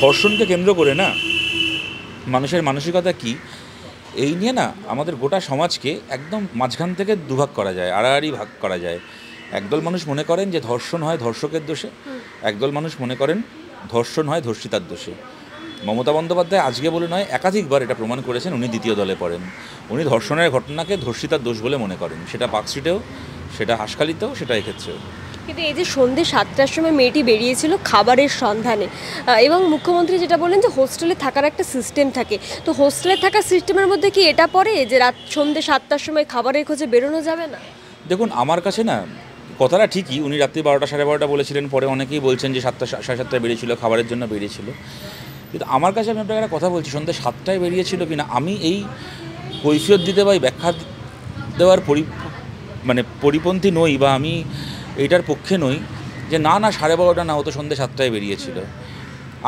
ধর্ষণকে কেন্দ্র করে না মানুষের মানসিকতা কি এই নিয়ে না আমাদের গোটা সমাজকে একদম মাঝখান থেকে দুভাগ করা যায়, আড়াআড়ি ভাগ করা যায়। একদল মানুষ মনে করেন যে ধর্ষণ হয় ধর্ষকের দোষে, একদল মানুষ মনে করেন ধর্ষণ হয় ধর্ষিতার দোষে। মমতা বন্দ্যোপাধ্যায় আজকে বলে নয় একাধিকবার এটা প্রমাণ করেছেন, উনি দ্বিতীয় দলে পড়েন। উনি ধর্ষণের ঘটনাকে ধর্ষিতার দোষ বলে মনে করেন, সেটা পার্কস্ট্রিটেও, সেটা হাসখালিতেও, সেটা এক্ষেত্রেও। কিন্তু এই যে সন্ধ্যে 7টার সময় মেয়েটি বেরিয়েছিল খাবারের সন্ধানে, এবং মুখ্যমন্ত্রী যেটা বললেন যে হোস্টেলে থাকার একটা সিস্টেম থাকে, তো হোস্টেলে থাকার সিস্টেমের মধ্যে কি এটা পড়ে যে সন্ধ্যে 7টার সময় খাবারের খোঁজে বেরোনো যাবে না? দেখুন, আমার কাছে না কথাটা ঠিকই, উনি রাত্রি 12টা 12:30 বলেছিলেন, পরে অনেকেই বলছেন যে 7টা 7:30 বেরিয়েছিল, খাবারের জন্য বেরিয়েছিল। কিন্তু আমার কাছে আমি আপনাকে একটা কথা বলছি, সন্ধ্যে 7টায় বেরিয়েছিল কি না আমি এই কৈফিয়ত দিতে বা ব্যাখ্যা দেওয়ার পরিপন্থী নই, বা আমি এইটার পক্ষে নই যে না 12:30 না, ও তো সন্ধ্যে 7টায় বেরিয়েছিল।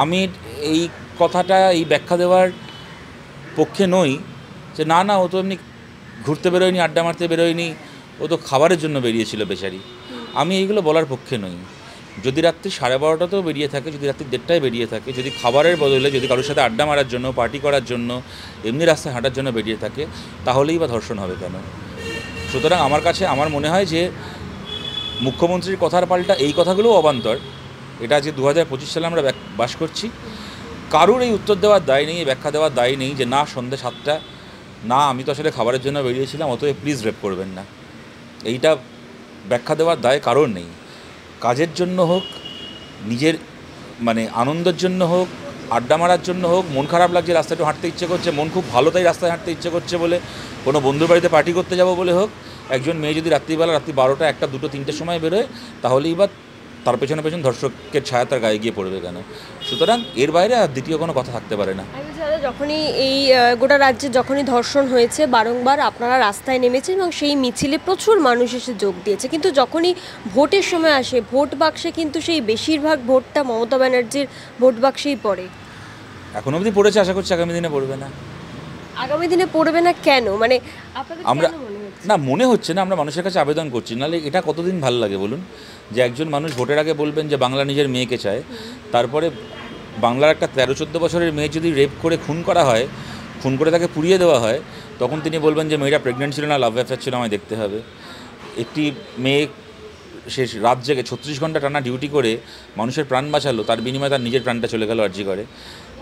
আমি এই কথাটা, এই ব্যাখ্যা দেওয়ার পক্ষে নই যে না ও তো এমনি ঘুরতে বেরোয়নি, আড্ডা মারতে বেরোয়নি, ও তো খাবারের জন্য বেরিয়েছিল বেচারি। আমি এইগুলো বলার পক্ষে নই। যদি রাত্রি 12:30তেও বেরিয়ে থাকে, যদি রাত্রি 1:30টায় বেরিয়ে থাকে, যদি খাবারের বদলে যদি কারোর সাথে আড্ডা মারার জন্য, পার্টি করার জন্য, এমনি রাস্তায় হাঁটার জন্য বেরিয়ে থাকে, তাহলেই বা ধর্ষণ হবে কেন? সুতরাং আমার কাছে আমার মনে হয় যে মুখ্যমন্ত্রীর কথার পাল্টা এই কথাগুলোও অবান্তর। এটা যে 2025 সালে আমরা বাস করছি, কারুর এই উত্তর দেওয়ার দায় নেই, এই ব্যাখ্যা দেওয়ার দায় নেই যে না সন্ধ্যে 7টা না, আমি তো আসলে খাবারের জন্য বেরিয়েছিলাম, অতএব প্লিজ রেপ করবেন না। এইটা ব্যাখ্যা দেওয়ার দায় কারোর নেই। কাজের জন্য হোক, নিজের আনন্দের জন্য হোক, আড্ডা মারার জন্য হোক, মন খারাপ লাগছে রাস্তায় একটু হাঁটতে ইচ্ছে করছে, মন খুব ভালো তাই রাস্তায় হাঁটতে ইচ্ছে করছে বলে, কোনো বন্ধুর বাড়িতে পার্টি করতে যাব বলে হোক, একজন মেয়ে যদি রাত্রি 12টা 1টা 2টো 3টের সময় বেরোয়, তাহলেই বা তার পেছনে ধর্ষকের ছায়া তার গায়ে গিয়ে পড়বে কেন? সুতরাং এর বাইরে আর দ্বিতীয় কোনো কথা থাকতে পারে না। যখনই এই গোটা রাজ্যে যখনই ধর্ষণ হয়েছে, বারংবার আপনারা রাস্তায় নেমেছেন এবং সেই মিছিলে প্রচুর মানুষ এসে যোগ দিয়েছে, কিন্তু যখনই ভোটের সময় আসে, ভোট বাক্সে কিন্তু সেই বেশিরভাগ ভোটটা মমতা ব্যানার্জির ভোট বাক্সেই পড়ে। এখন অবধি পড়েছে, আশা করছি আগামী দিনে পড়বে না। আগামী দিনে পড়বে না কেন? আমরা মনে হচ্ছে না, আমরা মানুষের কাছে আবেদন করছি, নাহলে এটা কতদিন ভালো লাগে বলুন? যে একজন মানুষ ভোটের আগে বলবেন যে বাংলা নিজের মেয়েকে চায়, তারপরে বাংলার একটা 13-14 বছরের মেয়ে যদি রেপ করে খুন করা হয়, খুন করে তাকে পুড়িয়ে দেওয়া হয়, তখন তিনি বলবেন যে মেয়েটা প্রেগনেন্ট ছিল না, লাভ অ্যাফেয়ার ছিল, আমায় দেখতে হবে। একটি মেয়ে সে রাত জেগে 36 ঘন্টা টানা ডিউটি করে মানুষের প্রাণ বাঁচালো, তার বিনিময়ে তার নিজের প্রাণটা চলে গেল আরজি করে।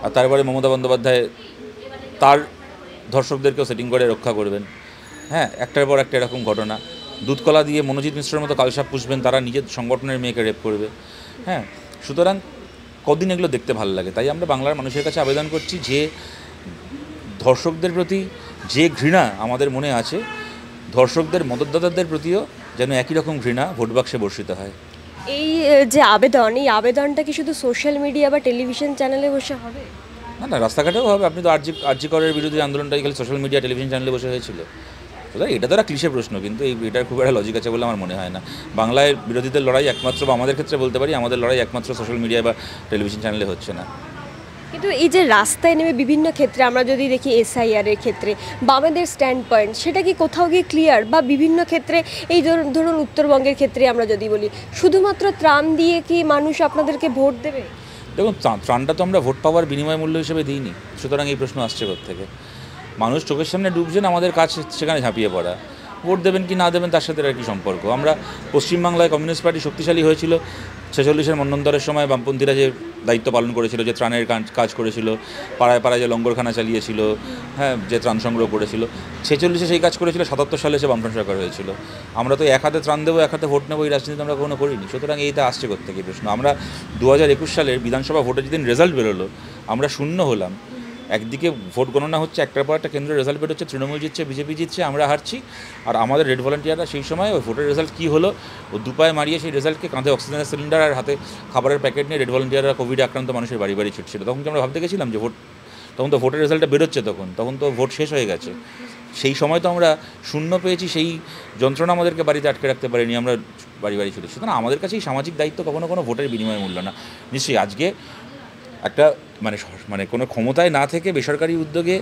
আর তারপরে মমতা বন্দ্যোপাধ্যায় তার ধর্ষকদেরকেও সেটিং করে রক্ষা করবেন। হ্যাঁ, একটার পর একটা এরকম ঘটনা। দুধকলা দিয়ে মনোজিৎ মিশ্রের মতো কালসাপ পুষবেন, তারা নিজের সংগঠনের মেয়েকে রেপ করবে। হ্যাঁ, সুতরাং কদিন এগুলো দেখতে ভালো লাগে? তাই আমরা বাংলার মানুষের কাছে আবেদন করছি যে ধর্ষকদের প্রতি যে ঘৃণা আমাদের মনে আছে, ধর্ষকদের মদতদাতাদের প্রতিও যেন একই রকম ঘৃণা ভোট বাক্সে বর্ষিত হয়। এই যে আবেদন, এই আবেদনটা কি শুধু সোশ্যাল মিডিয়া বা টেলিভিশন চ্যানেলে বসে হবে? না, রাস্তাঘাটেও হবে। আপনি তো আরজি করের বিরোধী আন্দোলনটাই খালি সোশ্যাল মিডিয়া টেলিভিশন চ্যানেলে বসে হয়েছিল। সুতরাং এটা তো একটা ক্লিশে প্রশ্ন, কিন্তু এটার খুব একটা লজিক আছে বলে আমার মনে হয় না। বাংলায় বিরোধীদের লড়াই একমাত্র, বা আমাদের ক্ষেত্রে বলতে পারি আমাদের লড়াই একমাত্র সোশ্যাল মিডিয়া বা টেলিভিশন চ্যানেলে হচ্ছে না। কিন্তু এই যে রাস্তায় নেমে বিভিন্ন ক্ষেত্রে আমরা যদি দেখি, SIR এর ক্ষেত্রে বামেদের স্ট্যান্ড পয়েন্ট, সেটা কি কোথাও গিয়ে ক্লিয়ার? বা বিভিন্ন ক্ষেত্রে এই ধরুন উত্তরবঙ্গের ক্ষেত্রে আমরা যদি বলি, শুধুমাত্র ত্রাণ দিয়ে কি মানুষ আপনাদেরকে ভোট দেবে? দেখুন, ত্রাণটা তো আমরা ভোট পাওয়ার বিনিময় মূল্য হিসেবে দিইনি, সুতরাং এই প্রশ্ন আসছে কোত্থেকে? মানুষ চোখের সামনে ডুবছেন, আমাদের কাজ সেখানে ঝাঁপিয়ে পড়া। ভোট দেবেন কি না দেবেন তার সাথে আর কি সম্পর্ক? আমরা পশ্চিমবাংলায় কমিউনিস্ট পার্টি শক্তিশালী হয়েছিল 46-এর মন্বন্তরের সময়, বামপন্থীরা যে দায়িত্ব পালন করেছিল, যে ত্রাণের কাজ করেছিল, পাড়ায় পাড়ায় যে লঙ্গরখানা চালিয়েছিল, হ্যাঁ, যে ত্রাণ সংগ্রহ করেছিল, 46-এ সেই কাজ করেছিল, 77 সালে সে বামফ্রন্ট সরকার হয়েছিল। আমরা তো এক হাতে ত্রাণ দেবো, এক হাতে ভোট নেবো, এই রাজনীতি আমরা কখনো করিনি। সুতরাং এইটা আসছে কোত্থেকে প্রশ্ন? আমরা 2021 সালের বিধানসভা ভোটের যেদিন রেজাল্ট বেরোলো, আমরা শূন্য হলাম। একদিকে ভোট গণনা হচ্ছে, একটার পর একটা কেন্দ্রের রেজাল্ট বেরোচ্ছে, তৃণমূল জিতছে, বিজেপি জিতছে, আমরা হারছি। আর আমাদের রেড ভলান্টিয়াররা সেই সময় ওই ভোটের রেজাল্ট কী হলো ও দুপায়ে মারিয়ে সেই রেজাল্টকে, কাঁধে অক্সিজেনের সিলিন্ডার আর হাতে খাবারের প্যাকেট নিয়ে রেড ভলান্টিয়াররা কোভিডে আক্রান্ত মানুষের বাড়ি বাড়ি ছুটছিল। তখন কি আমরা ভাবতে গেছিলাম যে তখন তো ভোটের রেজাল্টটা বেরোচ্ছে, তখন তো ভোট শেষ হয়ে গেছে। সেই সময় তো আমরা শূন্য পেয়েছি, সেই যন্ত্রণা আমাদেরকে বাড়িতে আটকে রাখতে পারিনি, আমরা বাড়ি বাড়ি ছুটেছি। সুতরাং আমাদের কাছে এই সামাজিক দায়িত্ব কখনো কোনো ভোটের বিনিময় মূল্য না। নিশ্চয়ই আজকে একটা মানে কোনো ক্ষমতায় না থেকে বেসরকারি উদ্যোগে,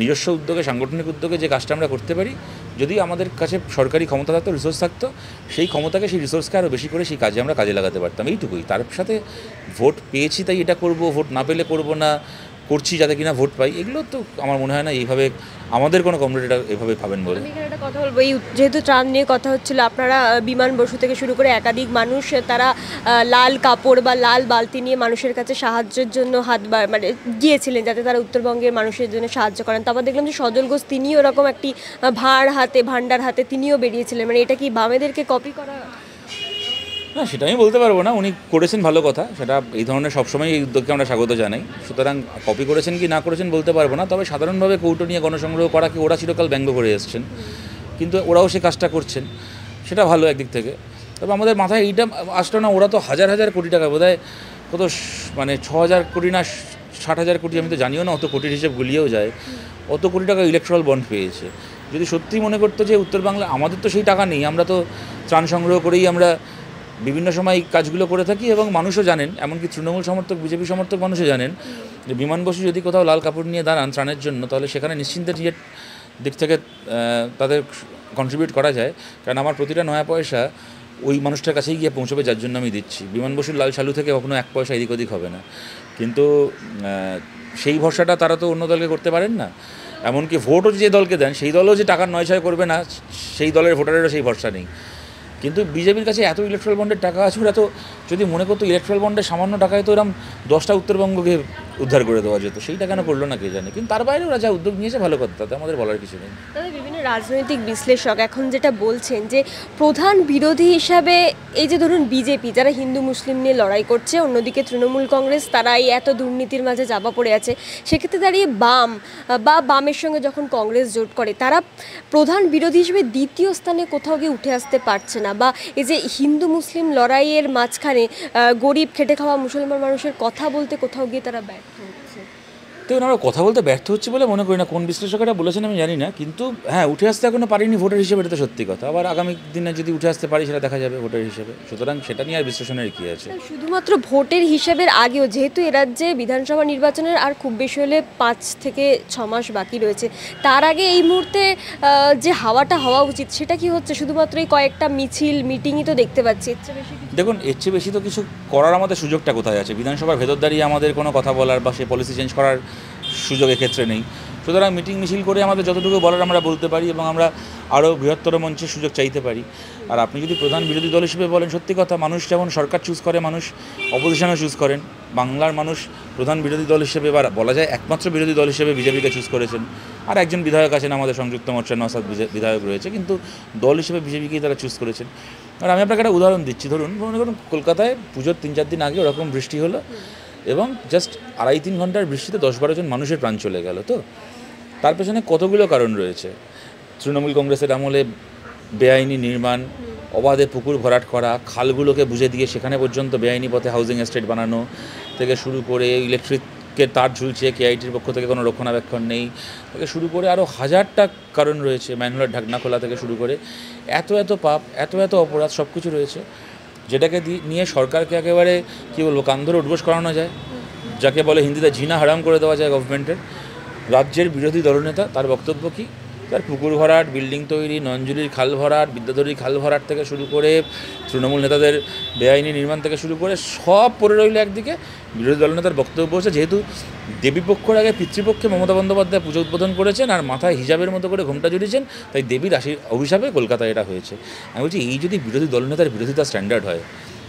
নিজস্ব উদ্যোগে, সাংগঠনিক উদ্যোগে যে কাজটা আমরা করতে পারি, যদি আমাদের কাছে সরকারি ক্ষমতা থাকতো, রিসোর্স থাকতো, সেই ক্ষমতাকে, সেই রিসোর্সকে আরও বেশি করে সেই কাজে আমরা কাজে লাগাতে পারতাম। এইটুকুই। তার সাথে ভোট পেয়েছি তাই এটা করব, ভোট না পেলে করব না, করছি যাতে কিনা ভোট পাই, এগুলো তো আমার মনে হয় না এইভাবে আমাদের কোনো কমরেড এটা এভাবে ভাবেন বলে। আমি এখানে একটা কথা বলবো, এই যেহেতু ত্রাণ নিয়ে কথা হচ্ছিল, আপনারা বিমান বসু থেকে শুরু করে একাধিক মানুষ তারা লাল কাপড় বা লাল বালতি নিয়ে মানুষের কাছে সাহায্যের জন্য মানে গিয়েছিলেন, যাতে তারা উত্তরবঙ্গের মানুষের জন্য সাহায্য করেন। তো আবার দেখলাম যে সজল ঘোষ তিনিও ওরকম একটি ভান্ডার হাতে তিনিও বেরিয়েছিলেন। মানে এটা কি বামেদেরকে কপি করা? না, সেটা আমি বলতে পারবো না। উনি করেছেন ভালো কথা, সেটা এই ধরনের সবসময় এই উদ্যোগকে আমরা স্বাগত জানাই। সুতরাং কপি করেছেন কি না করেছেন বলতে পারবো না, তবে সাধারণভাবে কৌটো নিয়ে গণসংগ্রহ করাকে ওরা চিরকাল ব্যঙ্গ করে এসছেন, কিন্তু ওরাও সে কাজটা করছেন, সেটা ভালো একদিক থেকে। তবে আমাদের মাথায় এইটা আসলো না, ওরা তো হাজার হাজার কোটি টাকা, বোধহয় কত মানে 6,000 কোটি না 60,000 কোটি, আমি তো জানিও না, অত কোটির হিসেব গুলিয়েও যায়, অত কোটি টাকা ইলেকট্রাল বন্ড পেয়েছে। যদি সত্যিই মনে করতো যে উত্তর বাংলা, আমাদের তো সেই টাকা নেই, আমরা তো ত্রাণ সংগ্রহ করেই আমরা বিভিন্ন সময় এই কাজগুলো করে থাকি, এবং মানুষও জানেন, এমনকি তৃণমূল সমর্থক, বিজেপি সমর্থক মানুষও জানেন যে বিমান বসু যদি কোথাও লাল কাপড় নিয়ে দাঁড়ান ত্রাণের জন্য, তাহলে সেখানে নিশ্চিন্তে নিজের দিক থেকে তাদের কন্ট্রিবিউট করা যায়। কারণ আমার প্রতিটা নয়া পয়সা ওই মানুষটার কাছেই গিয়ে পৌঁছবে যার জন্য আমি দিচ্ছি। বিমান বসুর লাল শালু থেকে কখনো 1 পয়সা এদিক ওদিক হবে না, কিন্তু সেই ভরসাটা তারা তো অন্য দলকে করতে পারেন না। এমনকি ভোটও যে দলকে দেন, সেই দলও যে টাকার নয় করবে না, সেই দলের ভোটারেরও সেই ভরসা নেই। কিন্তু বিজেপির কাছে এত ইলেকট্রাল বন্ডের টাকা আছে, ওরা তো যদি মনে করতো ইলেকট্রাল বন্ডের সামান্য টাকায় তো এরকম 10টা উত্তরবঙ্গকে উদ্ধার করে দেওয়া যেত, সেইটা কেন করলো না কে জানে। কিন্তু তার বাইরে ওরা যা উদ্যোগ নিয়েছে ভালো কথা, তাতে আমাদের বলার কিছু নেই। তবে বিভিন্ন রাজনৈতিক বিশ্লেষক এখন যেটা বলছেন যে প্রধান বিরোধী হিসাবে এই যে ধরুন বিজেপি, যারা হিন্দু মুসলিম নিয়ে লড়াই করছে, অন্যদিকে তৃণমূল কংগ্রেস, তারা এই এত দুর্নীতির মাঝে চাপা পড়ে আছে, সেক্ষেত্রে দাঁড়িয়ে বামের সঙ্গে যখন কংগ্রেস জোট করে, তারা প্রধান বিরোধী হিসেবে দ্বিতীয় স্থানে কোথাও গিয়ে উঠে আসতে পারছে না, বা এই যে হিন্দু মুসলিম লড়াইয়ের মাঝখানে গরিব খেটে খাওয়া মুসলমান মানুষের কথা বলতে কোথাও গিয়ে তারা ব্যর্থ হচ্ছে। দেখুন, আমরা কথা বলতে ব্যর্থ হচ্ছে বলে মনে করি না, কোন বিশ্লেষকেরা বলেছেন আমি জানি না, কিন্তু হ্যাঁ, উঠে আসতে এখনো পারিনি ভোটার হিসেবে, এটা তো সত্যি কথা। আবার আগামী দিনে যদি উঠে আসতে পারি সেটা দেখা যাবে ভোটার হিসেবে, সুতরাং সেটা নিয়ে আর বিশ্লেষণের কী আছে। শুধুমাত্র ভোটের হিসেবের আগেও, যেহেতু এ রাজ্যে বিধানসভা নির্বাচনের আর খুব বেশি হলে 5 থেকে 6 মাস বাকি রয়েছে, তার আগে এই মুহূর্তে যে হাওয়াটা হওয়া উচিত সেটা কি হচ্ছে? শুধুমাত্র এই কয়েকটা মিছিল মিটিংই তো দেখতে পাচ্ছি, এর চেয়ে বেশি কিছু? দেখুন, এর চেয়ে বেশি তো কিছু করার আমাদের সুযোগটা কোথায় আছে? বিধানসভার ভেতর দাঁড়িয়ে আমাদের কোনো কথা বলার বা সে পলিসি চেঞ্জ করার সুযোগ এক্ষেত্রে নেই। সুতরাং মিটিং মিছিল করে আমাদের যতটুকু বলার আমরা বলতে পারি, এবং আমরা আরও বৃহত্তর মঞ্চের সুযোগ চাইতে পারি। আর আপনি যদি প্রধান বিরোধী দল হিসেবে বলেন, সত্যি কথা, মানুষ যেমন সরকার চুজ করে, মানুষ অপোজিশনও চুজ করেন। বাংলার মানুষ প্রধান বিরোধী দল হিসেবে, বা বলা যায় একমাত্র বিরোধী দল হিসেবে বিজেপিকে চুজ করেছেন। আর একজন বিধায়ক আছেন আমাদের সংযুক্ত মোর্চার, নওশাদ বিধায়ক রয়েছে, কিন্তু দল হিসেবে বিজেপিকেই তারা চুজ করেছেন। আর আমি আপনাকে একটা উদাহরণ দিচ্ছি, ধরুন মনে করুন কলকাতায় পুজোর 3-4 দিন আগে ওরকম বৃষ্টি হলো, এবং জাস্ট 2.5-3 ঘন্টার বৃষ্টিতে 10-12 জন মানুষের প্রাণ চলে গেল। তো তার পেছনে কতগুলো কারণ রয়েছে। তৃণমূল কংগ্রেসের আমলে বেআইনি নির্মাণ, অবাধে পুকুর ভরাট করা, খালগুলোকে বুঝে দিয়ে সেখানে পর্যন্ত বেআইনি পথে হাউজিং এস্টেট বানানো থেকে শুরু করে, ইলেকট্রিকের তার ঝুলছে, কেআইটির পক্ষ থেকে কোনো রক্ষণাবেক্ষণ নেই থেকে শুরু করে, আরও হাজারটা কারণ রয়েছে, ম্যানহোলের ঢাকনা খোলা থেকে শুরু করে, এত পাপ, এত অপরাধ, সব কিছু রয়েছে, যেটাকে নিয়ে সরকারকে একেবারে কী বলবো, কান ধরে উঠবোস করানো যায়, যাকে বলে হিন্দিতে ঝিনা হারাম করে দেওয়া যায় গভর্নমেন্টের। রাজ্যের বিরোধী দলনেতা, তার বক্তব্য কী? তার পুকুর ভরাট, বিল্ডিং তৈরি, নঞ্জুলির খাল ভরাট, বিদ্যাধরীর খাল ভরাট থেকে শুরু করে, তৃণমূল নেতাদের বেআইনি নির্মাণ থেকে শুরু করে সব পড়ে রইল একদিকে। বিরোধী দলনেতার বক্তব্য হচ্ছে, যেহেতু দেবীপক্ষর আগে পিতৃপক্ষে মমতা বন্দ্যোপাধ্যায় পুজো উদ্বোধন করেছেন আর মাথায় হিজাবের মতো করে ঘোমটা জড়িয়েছেন, তাই দেবীর অভিশাপে কলকাতায় এটা হয়েছে। আমি বলছি, এই যদি বিরোধী দলনেতার বিরোধিতা স্ট্যান্ডার্ড হয়,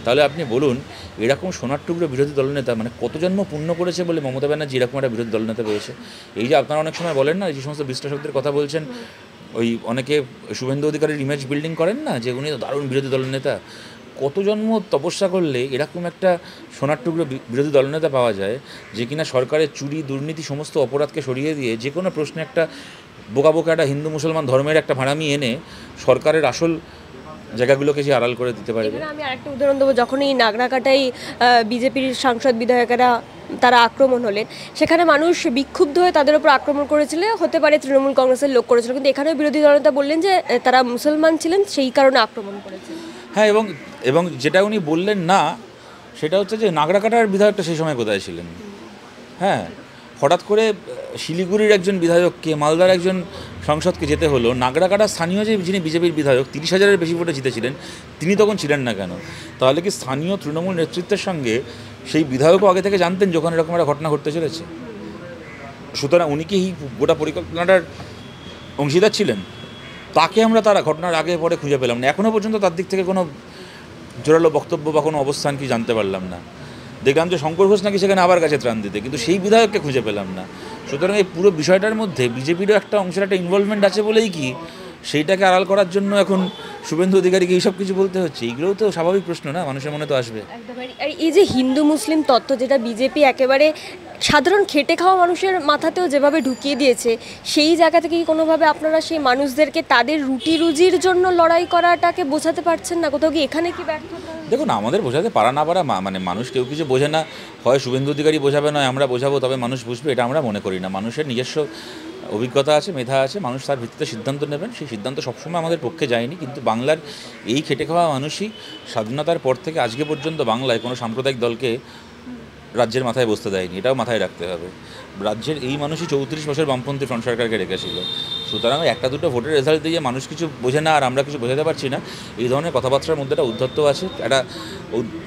তাহলে আপনি বলুন, এরকম সোনার টুকরো বিরোধী দলনেতা মানে কত জন্ম পূর্ণ করেছে বলে মমতা ব্যানার্জি এরকম একটা বিরোধী দলনেতা পেয়েছে। এই যে আপনারা অনেক সময় বলেন না, যে সমস্ত বিশ্লেষকদের কথা বলছেন, ওই অনেকে শুভেন্দু অধিকারীর ইমেজ বিল্ডিং করেন না, যে উনি দারুণ বিরোধী দলনেতা, কত জন্ম তপস্যা করলে এরকম একটা সোনার টুকরো বিরোধী দলনেতা পাওয়া যায়, যে কিনা সরকারের চুরি, দুর্নীতি, সমস্ত অপরাধকে সরিয়ে দিয়ে যে কোনো প্রশ্নে একটা বোকা একটা হিন্দু মুসলমান ধর্মের একটা ভাড়ামি এনে সরকারের আসল জায়গাগুলোকে যে আড়াল করে দিতে পারবে। আমি আরেকটা উদাহরণ দেবো, যখন এই নাগরাকাটাই বিজেপির সাংসদ বিধায়কেরা তারা আক্রমণ হলেন, সেখানে মানুষ বিক্ষুব্ধ হয়ে তাদের উপর আক্রমণ করেছিল, হতে পারে তৃণমূল কংগ্রেসের লোক করেছিল, কিন্তু এখানেও বিরোধী দলনেতা বললেন যে তারা মুসলমান ছিলেন, সেই কারণে আক্রমণ করেছেন। হ্যাঁ, এবং যেটা উনি বললেন না, সেটা হচ্ছে যে নাগরাকাটার বিধায়কটা সেই সময় কোথায় ছিলেন। হ্যাঁ, হঠাৎ করে শিলিগুড়ির একজন বিধায়ককে, মালদার একজন সাংসদকে যেতে হলো। নাগরাকাটা স্থানীয় যিনি বিজেপির বিধায়ক 30,000-এর বেশি ভোটে জিতেছিলেন, তিনি তখন ছিলেন না কেন? তাহলে কি স্থানীয় তৃণমূল নেতৃত্বের সঙ্গে সেই বিধায়কও আগে থেকে জানতেন যখন এরকম একটা ঘটনা ঘটতে চলেছে? সুতরাং উনি কি এই গোটা পরিকল্পনাটার অংশীদার ছিলেন? তাকে আমরা তারা ঘটনার আগে পরে খুঁজে পেলাম না। এখনও পর্যন্ত তার দিক থেকে কোনো জোরালো বক্তব্য বা কোনো অবস্থান কি জানতে পারলাম না। দেখলাম যে শঙ্কর ঘোষ নাকি সেখানে আবার গেছে ত্রাণ দিতে, কিন্তু সেই বিধায়ককে খুঁজে পেলাম না। সুতরাং এই পুরো বিষয়টার মধ্যে বিজেপিরও একটা অংশের একটা ইনভলভমেন্ট আছে বলেই কি সেইটাকে আড়াল করার জন্য এখন শুভেন্দু অধিকারীকে এইসব কিছু বলতে হচ্ছে? এইগুলোও তো স্বাভাবিক প্রশ্ন না, মানুষের মনে তো আসবে। একদম। আর এই যে হিন্দু মুসলিম তত্ত্ব, যেটা বিজেপি একেবারে সাধারণ খেটে খাওয়া মানুষের মাথাতেও যেভাবে ঢুকিয়ে দিয়েছে, সেই জায়গা থেকে কি কোনোভাবে আপনারা সেই মানুষদেরকে তাদের রুটি রুজির জন্য লড়াই করাটাকে বোঝাতে পারছেন না? কোথাও কি এখানে কি ব্যর্থতা? দেখুন, আমাদের বোঝাতে পারা না পারা মানে মানুষ কেউ কিছু বোঝে না, হয় শুভেন্দু অধিকারী বোঝাবে, নয় আমরা বোঝাবো, তবে মানুষ বুঝবে, এটা আমরা মনে করি না। মানুষের নিজস্ব অভিজ্ঞতা আছে, মেধা আছে, মানুষ তার ভিত্তিতে সিদ্ধান্ত নেবেন। সেই সিদ্ধান্ত সবসময় আমাদের পক্ষে যায়নি, কিন্তু বাংলার এই খেটে খাওয়া মানুষই স্বাধীনতার পর থেকে আজকে পর্যন্ত বাংলায় কোনো সাম্প্রদায়িক দলকে রাজ্যের মাথায় বসতে দেয়নি, এটাও মাথায় রাখতে হবে। রাজ্যের এই মানুষই 34 বছর বামপন্থী ফ্রন্ট সরকারকে রেখেছিল। সুতরাং একটা দুটো ভোটের রেজাল্ট দিয়ে মানুষ কিছু বোঝে না আর আমরা কিছু বোঝাতে পারছি না, এই ধরনের কথাবার্তার মধ্যে একটা উদ্ধত্ত আছে, একটা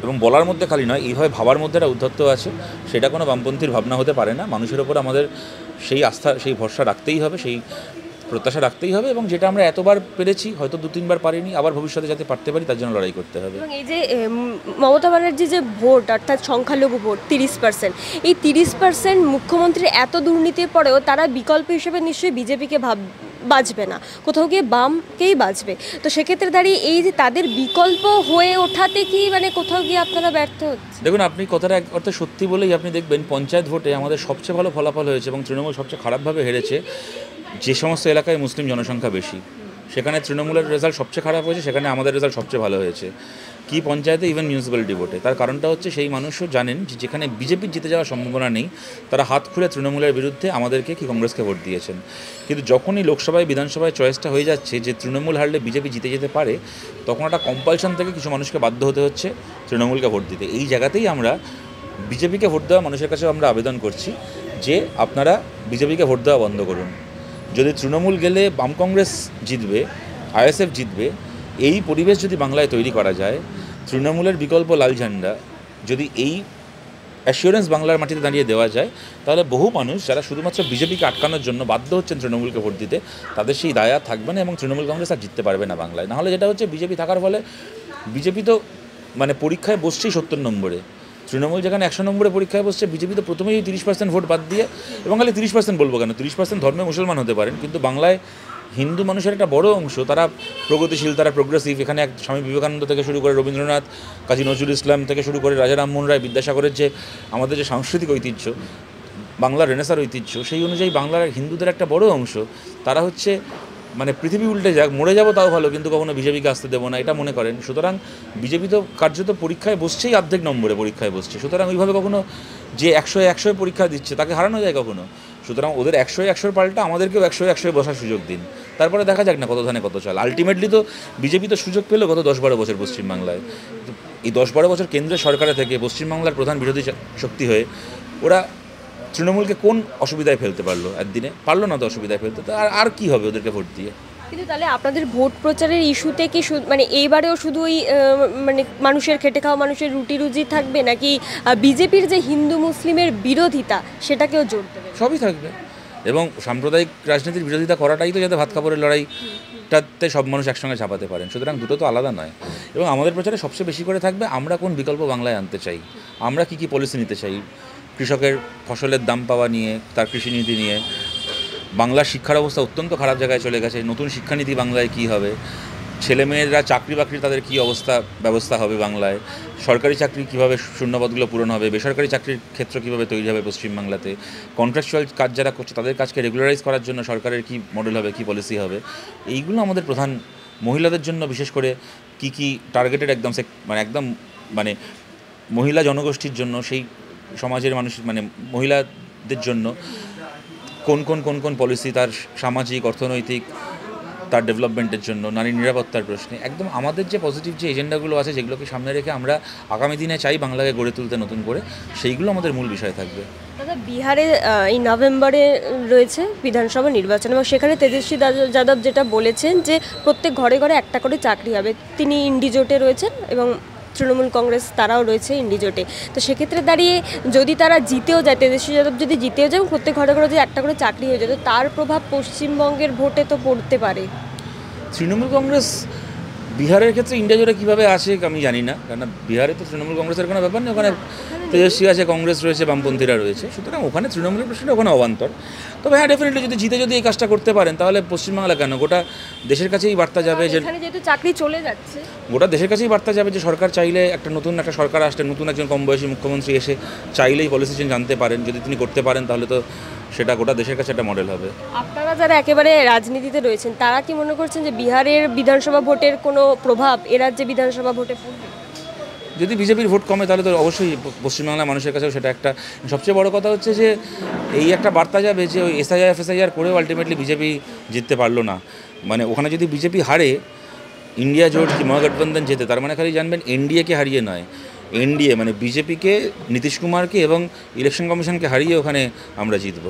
এবং বলার মধ্যে খালি নয়, এইভাবে ভাবার মধ্যে একটা উদ্ধত্ত আছে। সেটা কোনো বামপন্থীর ভাবনা হতে পারে না। মানুষের ওপর আমাদের সেই আস্থা, সেই ভরসা রাখতেই হবে, সেই প্রত্যাশা রাখতেই হবে, এবং যেটা আমরা এতবার পেরেছি, হয়তো 2-3 বার পারিনি, আবার ভবিষ্যতে যাতে পারতে পারি তার জন্য লড়াই করতে হবে। এবং এই যে মমতা ব্যানার্জি যে ভোট, অর্থাৎ সংখ্যালঘু ভোট 30%, এই 30% মুখ্যমন্ত্রীর এত দুর্নীতির পরেও তারা বিকল্প হিসেবে নিশ্চয়ই বিজেপিকে বাঁচবে না, কোথাও গিয়ে বামকেই বাঁচবে। তো সেক্ষেত্রে দাঁড়িয়ে এই যে তাদের বিকল্প হয়ে ওঠাতে কি মানে কোথাও গিয়ে আপনারা ব্যর্থ হচ্ছে? দেখুন, আপনি কথাটা এক অর্থে সত্যি বলেই আপনি দেখবেন পঞ্চায়েত ভোটে আমাদের সবচেয়ে ভালো ফলাফল হয়েছে এবং তৃণমূল সবচেয়ে খারাপভাবে হেরেছে যে সমস্ত এলাকায় মুসলিম জনসংখ্যা বেশি। সেখানে তৃণমূলের রেজাল্ট সবচেয়ে খারাপ হয়েছে, সেখানে আমাদের রেজাল্ট সবচেয়ে ভালো হয়েছে। কি পঞ্চায়েতে, ইভেন মিউনিসিপ্যালিটি ভোটে। তার কারণটা হচ্ছে সেই মানুষও জানেন যে যেখানে বিজেপির জিতে যাওয়ার সম্ভাবনা নেই, তারা হাত খুলে তৃণমূলের বিরুদ্ধে আমাদেরকে কি কংগ্রেসকে ভোট দিয়েছেন। কিন্তু যখনই লোকসভায় বিধানসভায় চয়েসটা হয়ে যাচ্ছে যে তৃণমূল হারলে বিজেপি জিতে যেতে পারে, তখন একটা কম্পালশন থেকে কিছু মানুষকে বাধ্য হতে হচ্ছে তৃণমূলকে ভোট দিতে। এই জায়গাতেই আমরা বিজেপিকে ভোট দেওয়া মানুষের কাছেও আমরা আবেদন করছি যে আপনারা বিজেপিকে ভোট দেওয়া বন্ধ করুন। যদি তৃণমূল গেলে বাম কংগ্রেস জিতবে, আইএসএফ জিতবে, এই পরিবেশ যদি বাংলায় তৈরি করা যায়, তৃণমূলের বিকল্প লাল ঝান্ডা যদি এই অ্যাসিওরেন্স বাংলার মাটিতে দাঁড়িয়ে দেওয়া যায়, তাহলে বহু মানুষ যারা শুধুমাত্র বিজেপিকে আটকানোর জন্য বাধ্য হচ্ছেন তৃণমূলকে ভোট দিতে, তাদের সেই দায় আর থাকবে না এবং তৃণমূল কংগ্রেস আর জিততে পারবে না বাংলায়। নাহলে যেটা হচ্ছে, বিজেপি থাকার ফলে বিজেপি তো মানে পরীক্ষায় বসছেই 70 নম্বরে, তৃণমূল যেখানে 100 নম্বরে পরীক্ষায় বসছে, বিজেপি তো প্রথমেই 30% ভোট বাদ দিয়ে, এবং খালি 30% বলবো কেন, 30% ধর্মে মুসলমান হতে পারেন, কিন্তু বাংলায় হিন্দু মানুষের একটা বড় অংশ, তারা প্রগতিশীল, তারা প্রোগ্রেসিভ। এখানে এক স্বামী বিবেকানন্দ থেকে শুরু করে রবীন্দ্রনাথ, কাজী নজরুল ইসলাম থেকে শুরু করে রাজা রামমোহন রায়, বিদ্যাসাগরের যে আমাদের যে সাংস্কৃতিক ঐতিহ্য, বাংলার রেনেসার ঐতিহ্য, সেই অনুযায়ী বাংলার হিন্দুদের একটা বড় অংশ, তারা হচ্ছে মানে পৃথিবী উল্টে যাক, মরে যাবো তাও ভালো, কিন্তু কখনো বিজেপিকে আসতে দেবো না, এটা মনে করেন। সুতরাং বিজেপি তো কার্যত পরীক্ষায় বসছেই অর্ধেক নম্বরে পরীক্ষায় বসছে। সুতরাং ওইভাবে কখনো যে 100-100 পরীক্ষা দিচ্ছে তাকে হারানো যায় কখনো? সুতরাং ওদের 100-100 পাল্টা আমাদেরকেও 100-100 বসার সুযোগ দিন, তারপরে দেখা যাক না কত ধানে কত চাল। আলটিমেটলি তো বিজেপি তো সুযোগ পেলো গত 10-12 বছর পশ্চিমবাংলায়। এই 10-12 বছর কেন্দ্রের সরকারে থেকে পশ্চিমবাংলার প্রধান বিরোধী শক্তি হয়ে ওরা তৃণমূলকে কোন অসুবিধায় ফেলতে পারলো? একদিনে পারলো না তো অসুবিধায় ফেলতে, তো আর কী হবে ওদেরকে ভোট দিয়ে? কিন্তু তাহলে আপনাদের ভোট প্রচারের ইস্যুতে কি মানে এইবারেও শুধু ওই মানে মানুষের খেটে খাওয়া মানুষের রুটি রুজি থাকবে, নাকি বিজেপির যে হিন্দু মুসলিমের বিরোধিতা সেটাকেও জোর দেবে? সবই থাকবে, এবং সাম্প্রদায়িক রাজনীতির বিরোধিতা করাটাই তো যাতে ভাত কাপড়ের লড়াইটাতে সব মানুষ একসঙ্গে চাপাতে পারেন। সুতরাং দুটো তো আলাদা নয়। এবং আমাদের প্রচারে সবচেয়ে বেশি করে থাকবে আমরা কোন বিকল্প বাংলায় আনতে চাই, আমরা কী পলিসি নিতে চাই, কৃষকের ফসলের দাম পাওয়া নিয়ে, তার কৃষিনীতি নিয়ে। বাংলার শিক্ষার অবস্থা অত্যন্ত খারাপ জায়গায় চলে গেছে, নতুন শিক্ষানীতি বাংলায় কী হবে, ছেলেমেয়েরা চাকরি বাকরি তাদের কী ব্যবস্থা হবে বাংলায়, সরকারি চাকরি কীভাবে শূন্যপদগুলো পূরণ হবে, বেসরকারি চাকরির ক্ষেত্র কীভাবে তৈরি হবে পশ্চিমবাংলাতে, কন্ট্রাকচুয়াল কাজ যারা করছে তাদের কাজকে রেগুলারাইজ করার জন্য সরকারের কী মডেল হবে, কী পলিসি হবে, এইগুলো আমাদের প্রধান। মহিলাদের জন্য বিশেষ করে কী টার্গেটেড একদম মানে মহিলা জনগোষ্ঠীর জন্য, সেই সমাজের মানুষ মানে মহিলাদের জন্য কোন কোন পলিসি, তার সামাজিক, অর্থনৈতিক, তার ডেভেলপমেন্টের জন্য, নারী নিরাপত্তার প্রশ্নে একদম আমাদের যে পজিটিভ যে এজেন্ডাগুলো আছে যেগুলোকে সামনে রেখে আমরা আগামী দিনে চাই বাংলাকে গড়ে তুলতে নতুন করে, সেইগুলো আমাদের মূল বিষয় থাকবে। দাদা, বিহারে এই নভেম্বরে রয়েছে বিধানসভা নির্বাচন এবং সেখানে তেজস্বী যাদব যেটা বলেছেন যে প্রত্যেক ঘরে ঘরে একটা করে চাকরি হবে। তিনি ইন্ডিজোটে রয়েছেন এবং তৃণমূল কংগ্রেস তারাও রয়েছে ইন্ডিজোটে। তো সেক্ষেত্রে দাঁড়িয়ে যদি তারা জিতেও যায়, তেজস্বী যাদব যদি জিতেও যায় এবং প্রত্যেক ঘরে ঘরে যদি একটা করে চাকরি হয়ে যায়, তো তার প্রভাব পশ্চিমবঙ্গের ভোটে তো পড়তে পারে। তৃণমূল কংগ্রেস বিহারের ক্ষেত্রে ইন্ডিয়া জোটে কীভাবে আছে আমি জানি না, কারণ বিহারে তো তৃণমূল কংগ্রেসের কোনো ব্যাপার নেই, ওখানে তেজস্বী আছে, কংগ্রেস রয়েছে, বামপন্থীরা রয়েছে, সুতরাং ওখানে তৃণমূলের প্রশ্নটা ওখানে অবান্তর। তবে হ্যাঁ, ডেফিনেটলি যদি এই কাজটা করতে পারেন তাহলে পশ্চিমবাংলা কেন গোটা দেশের কাছেই বার্তা যাবে যে এখানে যেহেতু চাকরি চলে যাচ্ছে, গোটা দেশের কাছেই বার্তা যাবে যে সরকার চাইলে নতুন একটা সরকার আসলে নতুন একজন কম বয়সী মুখ্যমন্ত্রী এসে চাইলেই পলিসি চেঞ্জ আনতে পারেন। যদি তিনি করতে পারেন তাহলে তো সেটা গোটা দেশের কাছে একটা মডেল হবে। আপনারা যারা একেবারে রাজনীতিতে রয়েছেন তারা কি মনে করছেন যে বিহারের বিধানসভা ভোটের কোনো প্রভাব এ রাজ্যে বিধানসভা ভোটে পড়বে? যদি বিজেপির ভোট কমে তাহলে তো অবশ্যই পশ্চিমবাংলার মানুষের কাছেও সেটা একটা সবচেয়ে বড় কথা হচ্ছে যে এই একটা বার্তা যাবে যে ওই এসআইআর করেও আলটিমেটলি বিজেপি জিততে পারলো না। মানে ওখানে যদি বিজেপি হারে, ইন্ডিয়া জোট কি মহাগঠবন্ধন জেতে, তার মানে খালি জানবেন এনডিএকে হারিয়ে নয়, এনডিএ মানে বিজেপিকে, নীতিশ কুমারকে এবং ইলেকশন কমিশনকে হারিয়ে ওখানে আমরা জিতব।